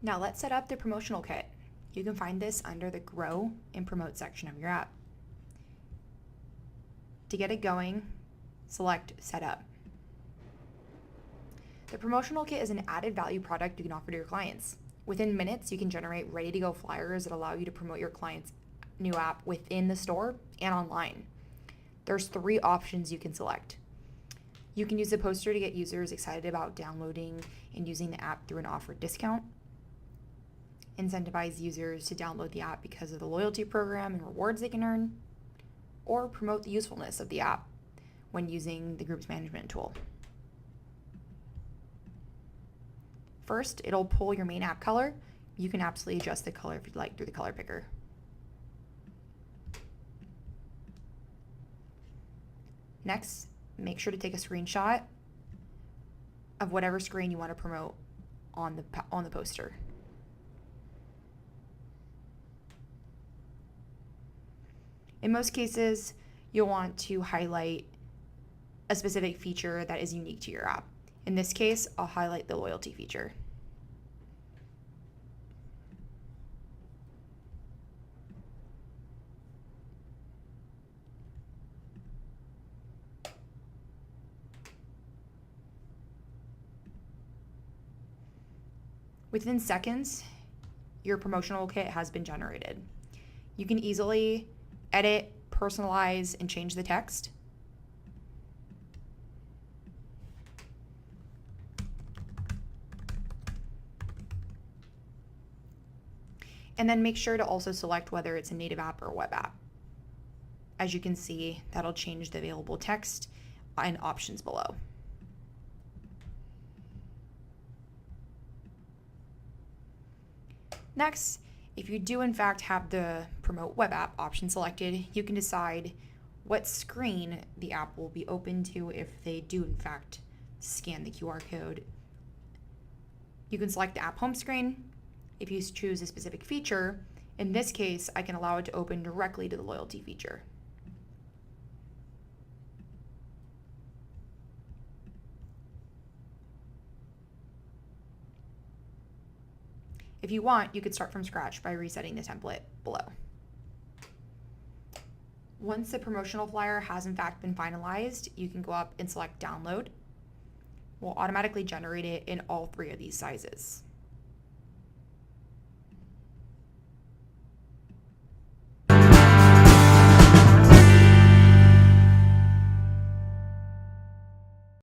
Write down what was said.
Now let's set up the promotional kit. You can find this under the Grow and Promote section of your app. To get it going, select Set Up. The promotional kit is an added value product you can offer to your clients. Within minutes, you can generate ready-to-go flyers that allow you to promote your client's new app within the store and online. There's 3 options you can select. You can use the poster to get users excited about downloading and using the app through an offered discount. Incentivize users to download the app because of the loyalty program and rewards they can earn. Or promote the usefulness of the app when using the groups management tool. First, it'll pull your main app color. You can absolutely adjust the color if you'd like through the color picker. Next, make sure to take a screenshot of whatever screen you want to promote on the poster. In most cases, you'll want to highlight a specific feature that is unique to your app. In this case, I'll highlight the loyalty feature. Within seconds, your promotional kit has been generated. You can easily edit, personalize, and change the text. And then make sure to also select whether it's a native app or a web app. As you can see, that'll change the available text and options below. Next, if you do in fact have the Promote Web App option selected, you can decide what screen the app will be open to if they do in fact scan the QR code. You can select the app home screen. If you choose a specific feature, in this case, I can allow it to open directly to the loyalty feature. If you want, you could start from scratch by resetting the template below. Once the promotional flyer has in fact been finalized, you can go up and select Download. We'll automatically generate it in all 3 of these sizes.